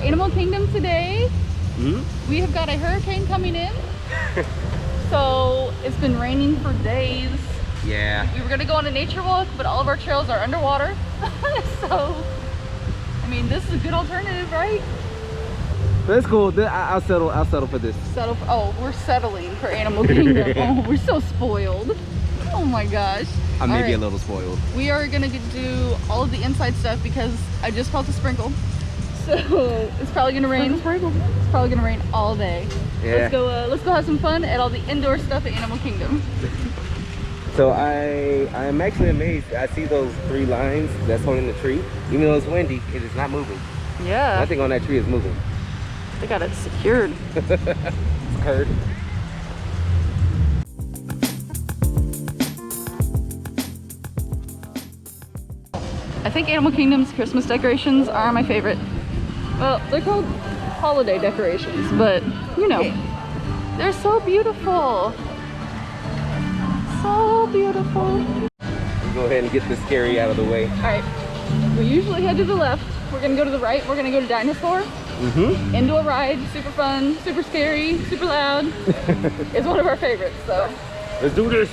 Animal Kingdom today. We have got a hurricane coming in. So it's been raining for days. Yeah. We were gonna go on a nature walk, but all of our trails are underwater. So, I mean, this is a good alternative, right? That's cool. I'll settle for this. Settle for, oh, we're settling for Animal Kingdom. Oh, we're so spoiled. Oh my gosh. I may be a little spoiled. We are gonna do all of the inside stuff because I just felt a sprinkle. So it's probably gonna rain. It's probably gonna rain all day. Yeah. Let's go have some fun at all the indoor stuff at Animal Kingdom. So I'm actually amazed. I see those 3 lines that's holding the tree. Even though it's windy, it is not moving. Yeah. Nothing on that tree is moving. They got it secured. Heard. I think Animal Kingdom's Christmas decorations are my favorite. Well, they're called holiday decorations, but you know, they're so beautiful. So beautiful. We'll go ahead and get this scary out of the way. All right, we usually head to the left. We're gonna go to the right. We're gonna go to Dinosaur. Indoor ride, super fun, super scary, super loud. It's one of our favorites, so. Let's do this.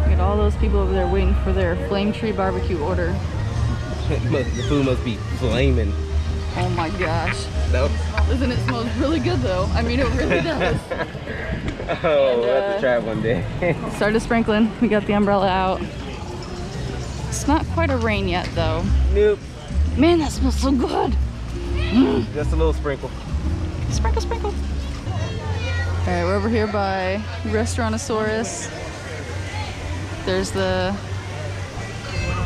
Look at all those people over there waiting for their flame tree barbecue order. The food must be flaming. Oh my gosh. No. Listen, it smells really good though. I mean, it really does. Oh, we'll have to try it one day. Started sprinkling. We got the umbrella out. It's not quite a rain yet though. Nope. Man, that smells so good. Just a little sprinkle. Sprinkle, sprinkle. All right, we're over here by Restaurantosaurus. There's the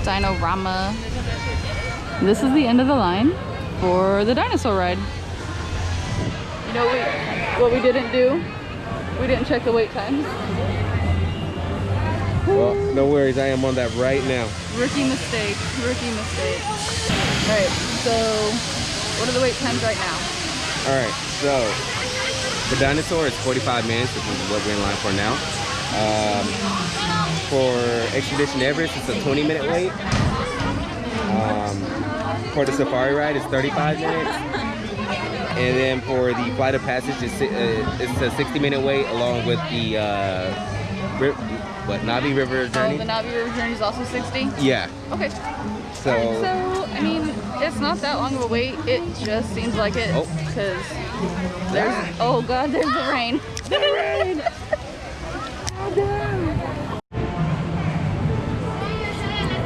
Dino-Rama. This is the end of the line for the dinosaur ride. You know what we didn't do? We didn't check the wait times. Well, no worries. I am on that right now. Rookie mistake. Rookie mistake. All right, so what are the wait times right now? All right, so the dinosaur is 45 minutes, which is what we're in line for now. For Expedition Everest, it's a 20-minute wait. For the safari ride, it's 35 minutes. And then for the Flight of Passage, it's a 60-minute wait, along with the Navi River Journey. Oh, the Navi River Journey is also 60? Yeah. Okay. So, I mean, it's not that long of a wait. It just seems like it. Because there's, oh God, there's the rain. The rain!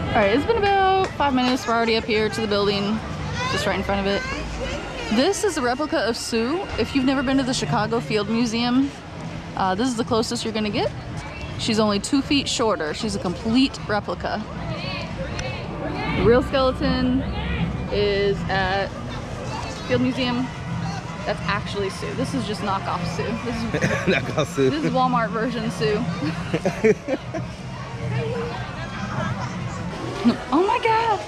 Alright, it's been about 5 minutes. We're already up here to the building, just right in front of it. This is a replica of Sue. If you've never been to the Chicago Field Museum, this is the closest you're gonna get. She's only 2 feet shorter. She's a complete replica. The real skeleton is at Field Museum. That's actually Sue. This is just knockoff Sue. This is knockoff Sue. This is Walmart version Sue. Oh my God!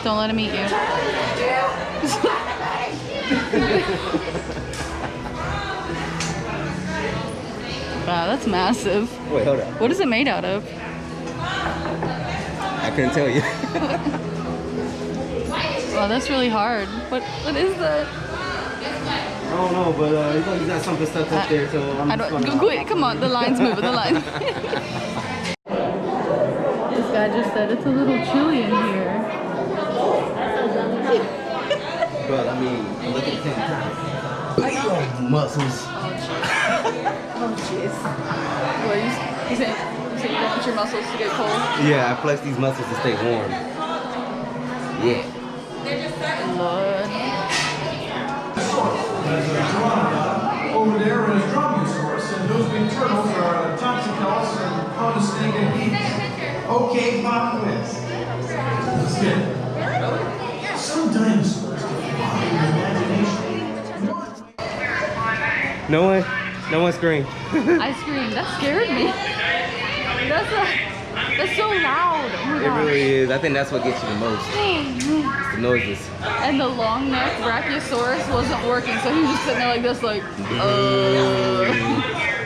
Don't let him eat you. Wow, that's massive. Wait, hold on. What is it made out of? I couldn't tell you. Wow, that's really hard. What is that? I don't know, but he's got something stuck up there, so I'm just gonna... Quick, come on, the line's moving, the line. This guy just said it's a little chilly in here. But I mean, look at the time. Muscles. Oh jeez. What, you saying you don't want your muscles to get cold? Yeah, I flex these muscles to stay warm. Yeah. Lord. Over there is Dromaeosaurus, and those big turtles are Toxicus and Conostega. Okay, pop quiz. Let's get it. Some dinosaurs can fly in your imagination. No one screamed. I screamed. That scared me. That's so loud. Oh my It gosh. really is. I think that's what gets you the most. The noises. And the long neck Brachiosaurus wasn't working, so he was just sitting there like this, like,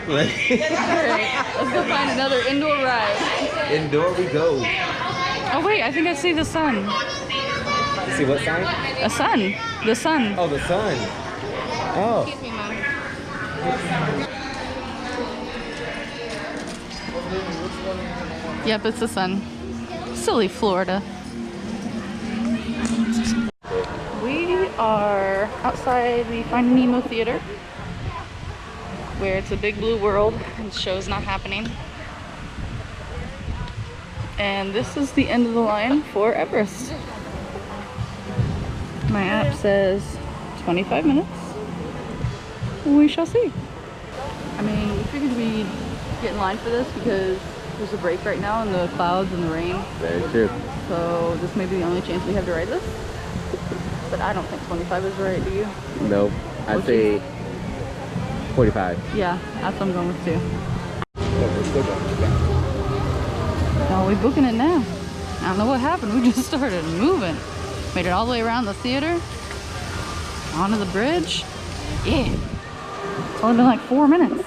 Right. Alright, let's go find another indoor ride. Indoor we go. Oh wait, I think I see the sun. You see what sign? A sun. The sun. Oh, the sun. Oh. Excuse me, Mom. Yep, it's the sun. Silly Florida. We are outside the Finding Nemo Theater, where it's a big blue world and the show's not happening. And this is the end of the line for Everest. My app says 25 minutes. We shall see. I mean, we figured we'd get in line for this because there's a break right now in the clouds and the rain. Very true. So this may be the only chance we have to ride this. But I don't think 25 is right, do you? Nope. I'd say 45. Yeah, that's what I'm going with too. No, we're booking it now. I don't know what happened. We just started moving. Made it all the way around the theater. Onto the bridge. Yeah. It's only been like 4 minutes.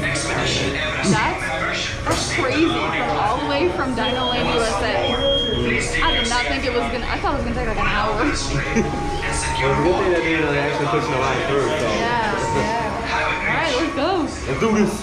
Expedition Everest. That's crazy. From all the way from Dino Land, USA. I did not think it was gonna. I thought it was gonna take like an hour. Well, it's a good thing that they're actually pushing the line through. So. Yeah. All right, let's go. Let's do this.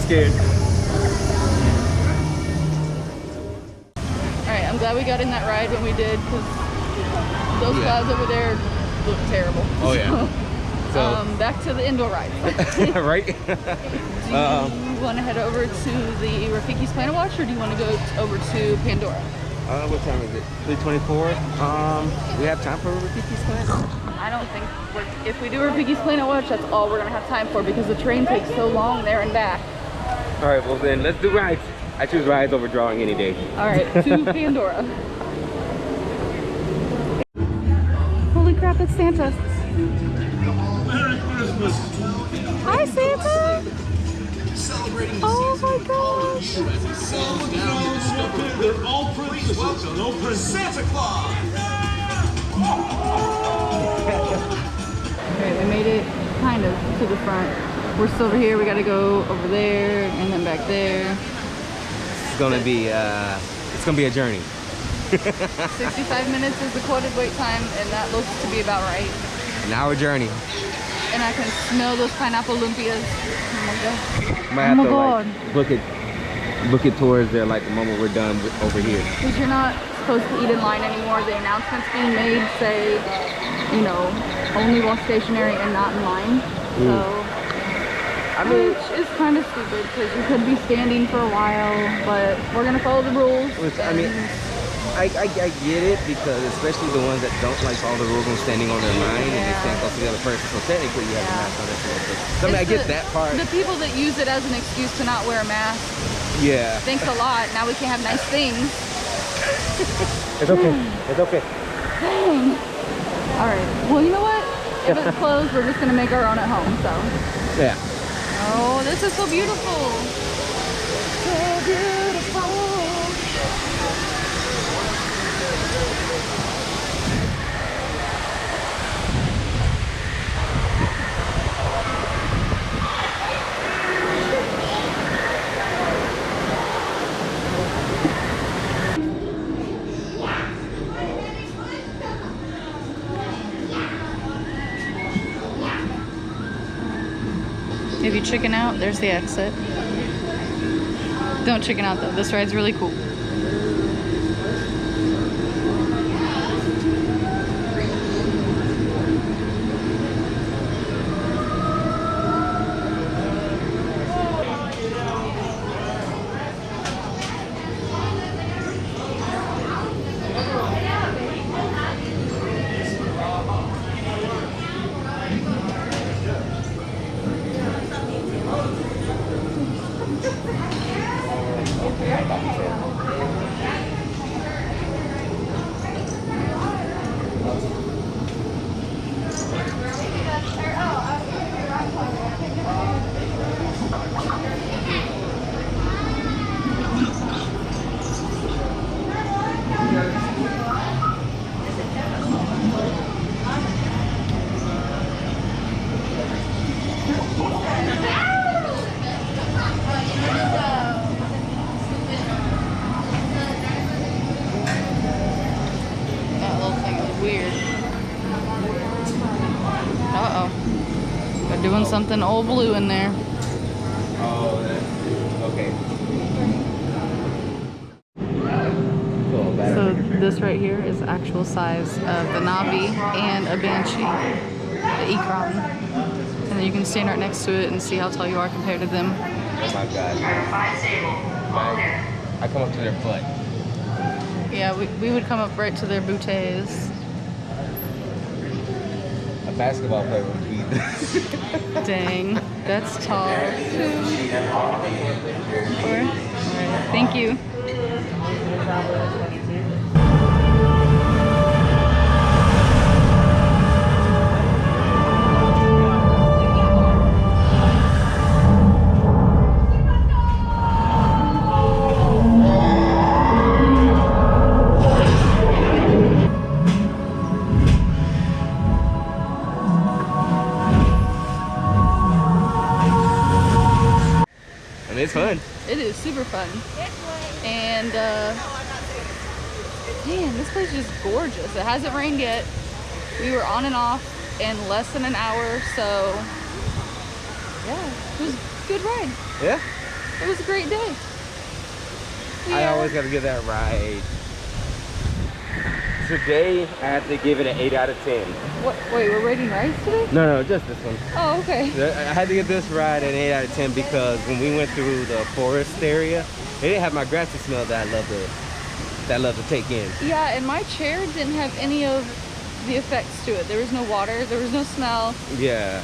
scared. Alright, I'm glad we got in that ride when we did, because those clouds over there look terrible. Oh yeah. So, back to the indoor ride. Right? you want to head over to the Rafiki's Planet Watch, or do you want to go over to Pandora? What time is it? 3:24. We have time for Rafiki's Planet? I don't think if we do Rafiki's Planet Watch, that's all we're gonna have time for because the train takes so long there and back. All right, well then let's do rides. I choose rides over drawing any day. All right, to Pandora. Holy crap, it's Santa. Merry Christmas. Hi, Santa. Oh my gosh. They're all princesses, so no prince. Santa Claus. Alright, we made it kind of to the front. We're still over here, we gotta go over there and then back there. It's gonna be a journey. 65 minutes is the quoted wait time, and that looks to be about right. An hour journey. And I can smell those pineapple lumpias. Oh my god. Might have to like book it towards there like the moment we're done over here. Because you're not supposed to eat in line anymore. The announcements being made say, you know, only while stationary and not in line. So, I mean, which is kind of stupid because you could be standing for a while, but we're gonna follow the rules. I mean, I get it, because especially the ones that don't like follow the rules on standing on their line and they stand close to the other person. So technically you have a mask on that too. So, I mean, I get that part. The people that use it as an excuse to not wear a mask. Yeah. Thanks a lot. Now we can't have nice things. It's okay. It's okay. Dang. All right. Well, you know what? If it's closed, we're just gonna make our own at home. So. Yeah. Oh, this is so beautiful. So beautiful. If you chicken out, there's the exit. Don't chicken out though, this ride's really cool. Doing something old blue in there. Oh, okay. So this right here is actual size of the Navi and a Banshee, the Ikram. And then you can stand right next to it and see how tall you are compared to them. Oh my god. I come up to their butt. Yeah, we would come up right to their bouteilles. A basketball player would be Dang, that's tall. Alright, thank you. It's fun. It is super fun. And man, this place is just gorgeous. It hasn't rained yet. We were on and off in less than an hour, so yeah, it was a good ride. Yeah? It was a great day. I always gotta give that ride Today, I have to give it an 8 out of 10. What? Wait, we're rating rides today? No, just this one. Oh, okay. I had to give this ride an 8 out of 10 because when we went through the forest area, they didn't have my grassy smell that I love to take in. Yeah, and my chair didn't have any of the effects to it. There was no water, there was no smell. Yeah.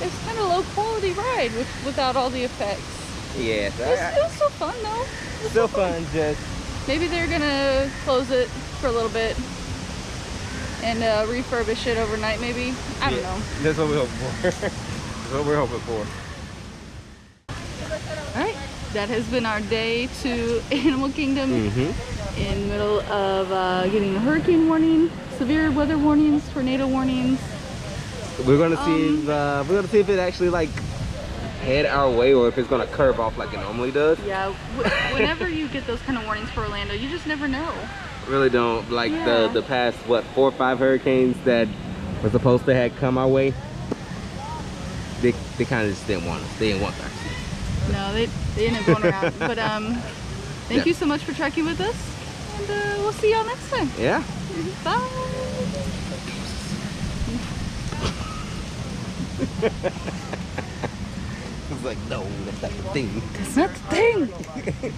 It's kind of low quality ride without all the effects. Yeah. It was still fun though. Still fun, just... Maybe they're gonna close it for a little bit and refurbish it overnight maybe. I don't know. That's what we're hoping for. That's what we're hoping for. Alright, that has been our day to Animal Kingdom in the middle of getting a hurricane warning, severe weather warnings, tornado warnings. We're gonna see if it actually like head our way or if it's gonna curve off like it normally does. Yeah, whenever you get those kind of warnings for Orlando, you just never know. Really don't like Yeah. the past 4 or 5 hurricanes that were supposed to have come our way. They kind of just didn't want us. They didn't want us. No, they ended up going around. But thank you so much for trekking with us, and we'll see y'all next time. Yeah. Bye. It's like, no, that's not the thing. That's not the thing.